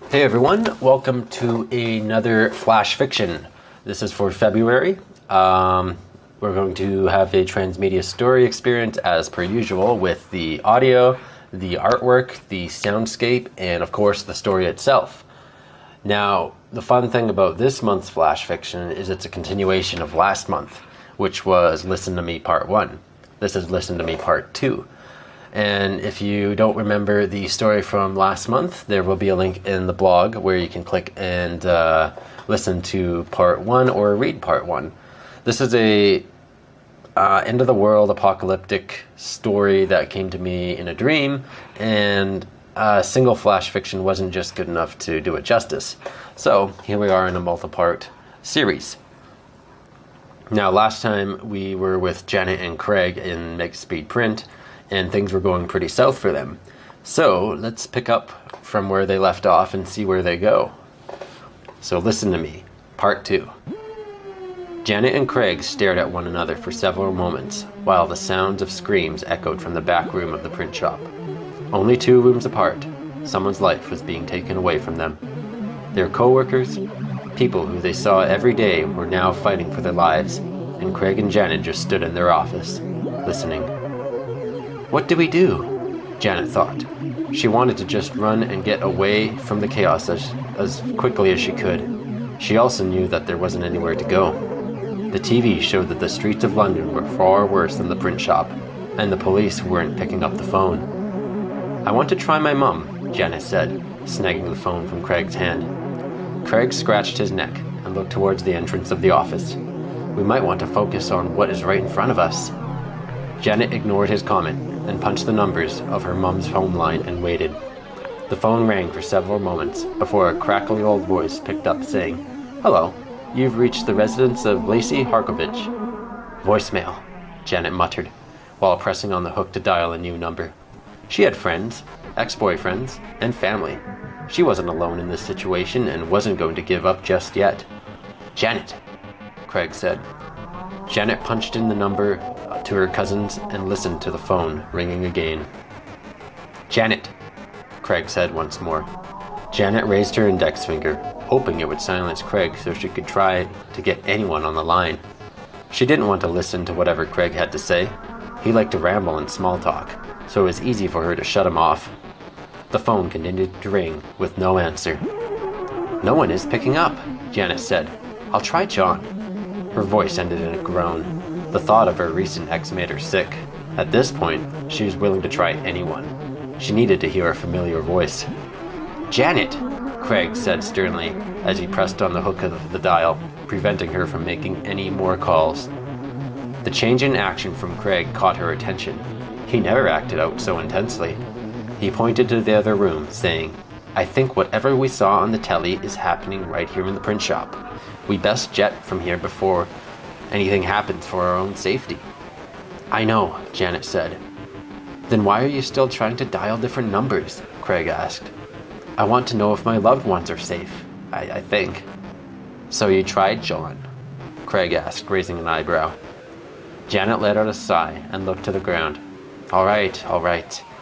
Hey everyone, welcome to another Flash Fiction. This is for February. We're going to have a transmedia story experience as per usual with the audio, the artwork, the soundscape, and of course the story itself. Now, the fun thing about this month's Flash Fiction is it's a continuation of last month, which was Listen to Me Part 1. This is Listen to Me Part 2. And if you don't remember the story from last month, there will be a link in the blog where you can click and listen to Part 1 or read Part 1. This is a end-of-the-world apocalyptic story that came to me in a dream, and a single Flash Fiction wasn't just good enough to do it justice. So here we are in a multi-part series. Now, last time we were with Janet and Craig in Mega Speed Print, and things were going pretty south for them. So let's pick up from where they left off and see where they go. So listen to me, Part 2. Janet and Craig stared at one another for several moments, while the sounds of screams echoed from the back room of the print shop. Only 2 rooms apart, someone's life was being taken away from them. Their co-workers, people who they saw every day, were now fighting for their lives, and Craig and Janet just stood in their office, listening. What do we do? Janet thought. She wanted to just run and get away from the chaos as quickly as she could. She also knew that there wasn't anywhere to go. The TV showed that the streets of London were far worse than the print shop, and the police weren't picking up the phone. I want to try my mum, Janet said, snagging the phone from Craig's hand. Craig scratched his neck and looked towards the entrance of the office. We might want to focus on what is right in front of us. Janet ignored his comment and punched the numbers of her mum's home line and waited. The phone rang for several moments before a crackly old voice picked up saying, "Hello, you've reached the residence of Lacey Harkovich." "Voicemail," Janet muttered, while pressing on the hook to dial a new number. She had friends, ex-boyfriends, and family. She wasn't alone in this situation and wasn't going to give up just yet. "Janet," Craig said. Janet punched in the number to her cousins and listened to the phone ringing again. "Janet," Craig said once more. Janet raised her index finger, hoping it would silence Craig so she could try to get anyone on the line. She didn't want to listen to whatever Craig had to say. He liked to ramble and small talk, so it was easy for her to shut him off. The phone continued to ring with no answer. "No one is picking up," Janet said. "I'll try John." Her voice ended in a groan. The thought of her recent ex made her sick. At this point, she was willing to try anyone. She needed to hear a familiar voice. "Janet," Craig said sternly as he pressed on the hook of the dial, preventing her from making any more calls. The change in action from Craig caught her attention. He never acted out so intensely. He pointed to the other room, saying, "I think whatever we saw on the telly is happening right here in the print shop. We best jet from here before anything happens for our own safety." "I know," Janet said. "Then why are you still trying to dial different numbers?" Craig asked. "I want to know if my loved ones are safe, I think." "So you tried John?" Craig asked, raising an eyebrow. Janet let out a sigh and looked to the ground. All right.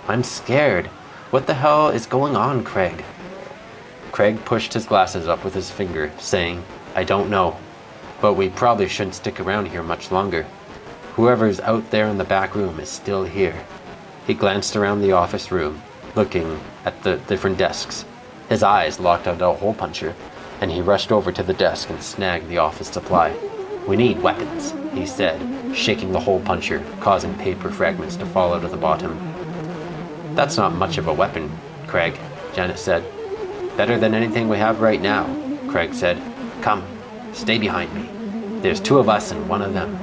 I'm scared. What the hell is going on, Craig?" Craig pushed his glasses up with his finger, saying, "I don't know. But we probably shouldn't stick around here much longer. Whoever's out there in the back room is still here." He glanced around the office room, looking at the different desks. His eyes locked onto a hole puncher, and he rushed over to the desk and snagged the office supply. "We need weapons," he said, shaking the hole puncher, causing paper fragments to fall out of the bottom. "That's not much of a weapon, Craig," Janet said. "Better than anything we have right now," Craig said. "Come. Stay behind me. There's 2 of us and 1 of them."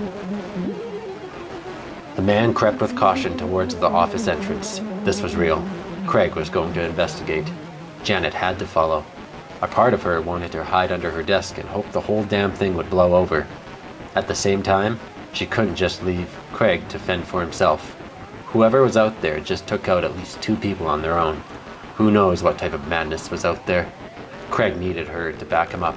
The man crept with caution towards the office entrance. This was real. Craig was going to investigate. Janet had to follow. A part of her wanted to hide under her desk and hope the whole damn thing would blow over. At the same time, she couldn't just leave Craig to fend for himself. Whoever was out there just took out at least 2 people on their own. Who knows what type of madness was out there? Craig needed her to back him up.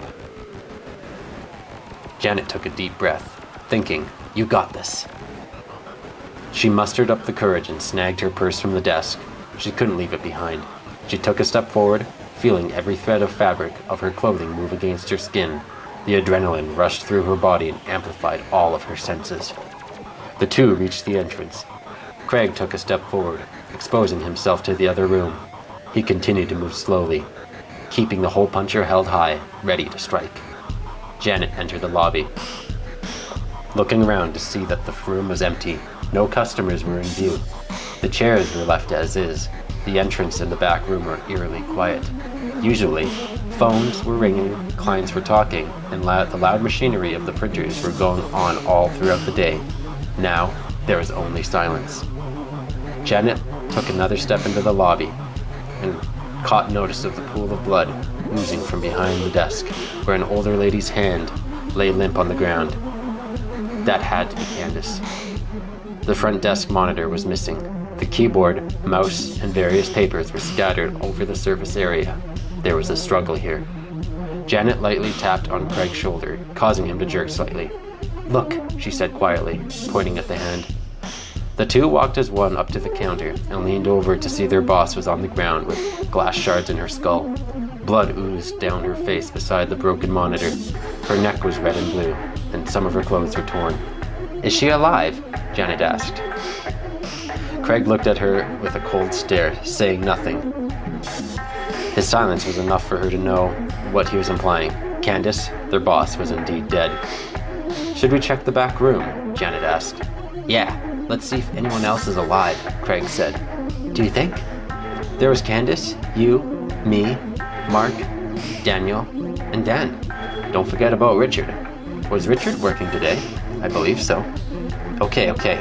Janet took a deep breath, thinking, "You got this." She mustered up the courage and snagged her purse from the desk. She couldn't leave it behind. She took a step forward, feeling every thread of fabric of her clothing move against her skin. The adrenaline rushed through her body and amplified all of her senses. The two reached the entrance. Craig took a step forward, exposing himself to the other room. He continued to move slowly, keeping the hole puncher held high, ready to strike. Janet entered the lobby, looking around to see that the room was empty. No customers were in view. The chairs were left as is. The entrance and the back room were eerily quiet. Usually, phones were ringing, clients were talking, and the loud machinery of the printers were going on all throughout the day. Now, there was only silence. Janet took another step into the lobby and caught notice of the pool of blood oozing from behind the desk, where an older lady's hand lay limp on the ground. That had to be Candace. The front desk monitor was missing. The keyboard, mouse, and various papers were scattered over the surface area. There was a struggle here. Janet lightly tapped on Craig's shoulder, causing him to jerk slightly. "Look," she said quietly, pointing at the hand. The two walked as one up to the counter and leaned over to see their boss was on the ground with glass shards in her skull. Blood oozed down her face beside the broken monitor. Her neck was red and blue, and some of her clothes were torn. "Is she alive?" Janet asked. Craig looked at her with a cold stare, saying nothing. His silence was enough for her to know what he was implying. Candace, their boss, was indeed dead. "Should we check the back room?" Janet asked. "Yeah, let's see if anyone else is alive," Craig said. "Do you think?" "There was Candace, you, me, Mark, Daniel, and Dan. Don't forget about Richard. Was Richard working today?" "I believe so." Okay.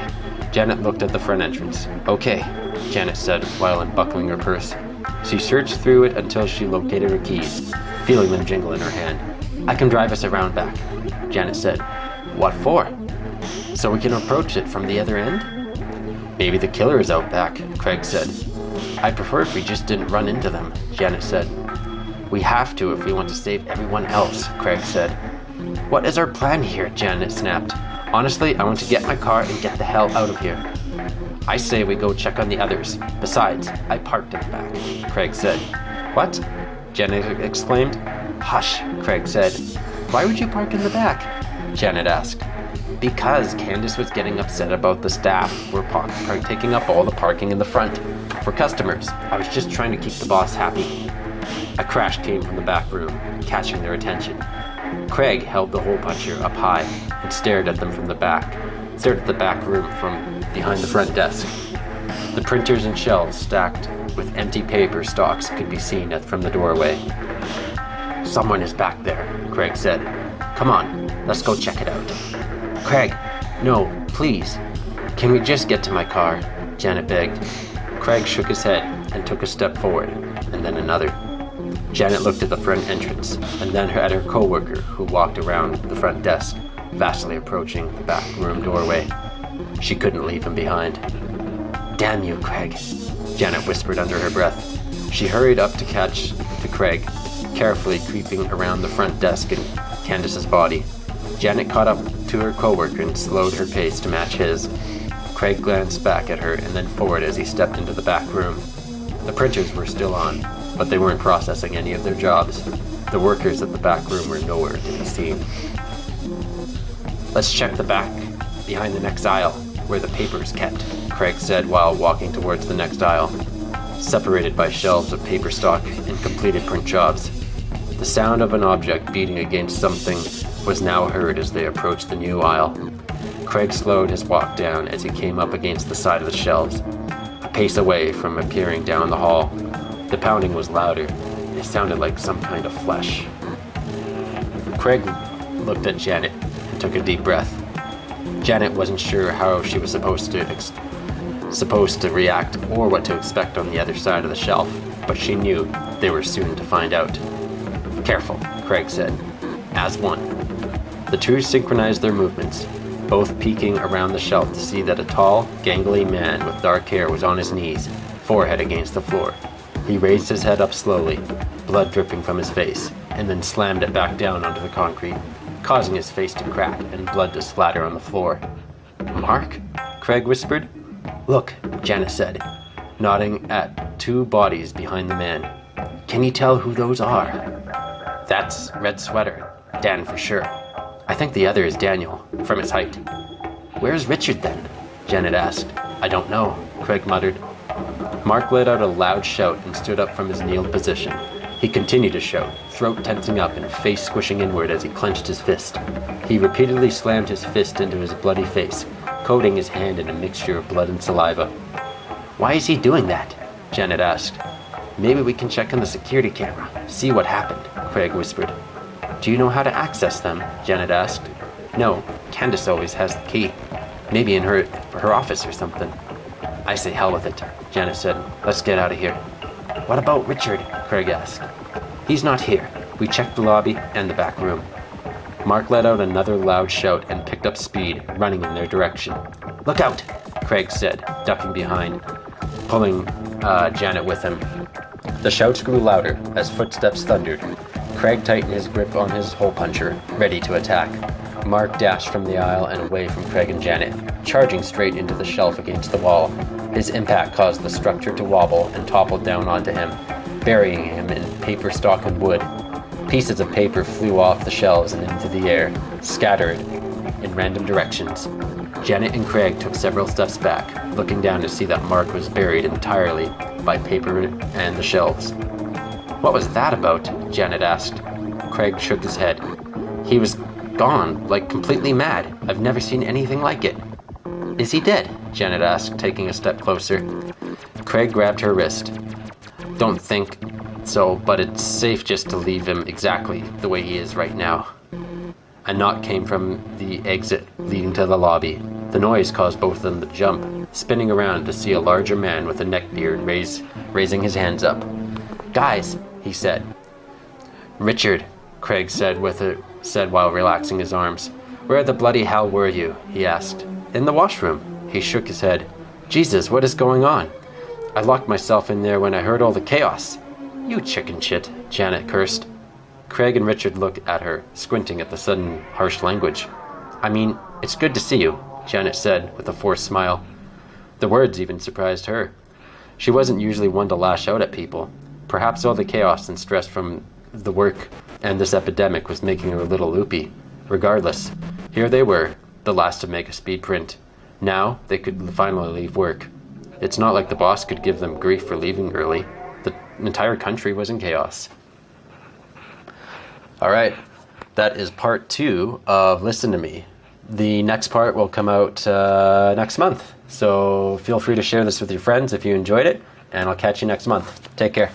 Janet looked at the front entrance. "Okay," Janet said while unbuckling her purse. She searched through it until she located her keys, feeling them jingle in her hand. "I can drive us around back," Janet said. "What for?" "So we can approach it from the other end?" "Maybe the killer is out back," Craig said. "I'd prefer if we just didn't run into them," Janet said. "We have to if we want to save everyone else," Craig said. "What is our plan here?" Janet snapped. "Honestly, I want to get my car and get the hell out of here." "I say we go check on the others. Besides, I parked in the back," Craig said. "What?" Janet exclaimed. "Hush," Craig said. "Why would you park in the back?" Janet asked. "Because Candace was getting upset about the staff were taking up all the parking in the front for customers. I was just trying to keep the boss happy." A crash came from the back room, catching their attention. Craig held the hole puncher up high and stared at the back room from behind the front desk. The printers and shelves stacked with empty paper stocks could be seen from the doorway. "Someone is back there," Craig said. "Come on, let's go check it out." "Craig, no, please. Can we just get to my car?" Janet begged. Craig shook his head and took a step forward, and then another. Janet looked at the front entrance, and then at her co-worker who walked around the front desk, vastly approaching the back room doorway. She couldn't leave him behind. "Damn you, Craig," Janet whispered under her breath. She hurried up to catch to Craig, carefully creeping around the front desk and Candace's body. Janet caught up to her co-worker and slowed her pace to match his. Craig glanced back at her and then forward as he stepped into the back room. The printers were still on, but they weren't processing any of their jobs. The workers at the back room were nowhere to be seen. "Let's check the back, behind the next aisle, where the paper is kept," Craig said while walking towards the next aisle, separated by shelves of paper stock and completed print jobs. The sound of an object beating against something was now heard as they approached the new aisle. Craig slowed his walk down as he came up against the side of the shelves, a pace away from appearing down the hall. The pounding was louder. It sounded like some kind of flesh. Craig looked at Janet and took a deep breath. Janet wasn't sure how she was supposed to react or what to expect on the other side of the shelf, but she knew they were soon to find out. "Careful," Craig said. As one. The two synchronized their movements, both peeking around the shelf to see that a tall, gangly man with dark hair was on his knees, forehead against the floor. He raised his head up slowly, blood dripping from his face, and then slammed it back down onto the concrete, causing his face to crack and blood to splatter on the floor. "Mark?" Craig whispered. "Look," Janet said, nodding at two bodies behind the man. Can you tell who those are? That's Red Sweater, Dan for sure. I think the other is Daniel, from his height. Where's Richard then? Janet asked. I don't know, Craig muttered. Mark let out a loud shout and stood up from his kneeled position. He continued to shout, throat tensing up and face squishing inward as he clenched his fist. He repeatedly slammed his fist into his bloody face, coating his hand in a mixture of blood and saliva. Why is he doing that? Janet asked. Maybe we can check on the security camera, see what happened, Craig whispered. Do you know how to access them? Janet asked. No, Candace always has the key. Maybe in her office or something. I say hell with it, Janet said. Let's get out of here. What about Richard? Craig asked. He's not here. We checked the lobby and the back room. Mark let out another loud shout and picked up speed, running in their direction. Look out, Craig said, ducking behind, pulling Janet with him. The shouts grew louder as footsteps thundered. Craig tightened his grip on his hole puncher, ready to attack. Mark dashed from the aisle and away from Craig and Janet, charging straight into the shelf against the wall. His impact caused the structure to wobble and toppled down onto him, burying him in paper stock and wood. Pieces of paper flew off the shelves and into the air, scattered in random directions. Janet and Craig took several steps back, looking down to see that Mark was buried entirely by paper and the shelves. What was that about? Janet asked. Craig shook his head. He was gone, like completely mad. I've never seen anything like it. Is he dead? Janet asked, taking a step closer. Craig grabbed her wrist. Don't think so, but it's safe just to leave him exactly the way he is right now. A knock came from the exit leading to the lobby. The noise caused both of them to jump, spinning around to see a larger man with a neckbeard raising his hands up. Guys, he said. Richard, Craig said while relaxing his arms. Where the bloody hell were you? He asked. In the washroom. He shook his head. Jesus, what is going on? I locked myself in there when I heard all the chaos. You chicken shit, Janet cursed. Craig and Richard looked at her, squinting at the sudden harsh language. I mean, it's good to see you, Janet said with a forced smile. The words even surprised her. She wasn't usually one to lash out at people. Perhaps all the chaos and stress from the work and this epidemic was making her a little loopy. Regardless, here they were, the last to make a speed print. Now they could finally leave work. It's not like the boss could give them grief for leaving early. The entire country was in chaos. All right, that is part 2 of Listen to Me. The next part will come out next month. So feel free to share this with your friends if you enjoyed it, and I'll catch you next month. Take care.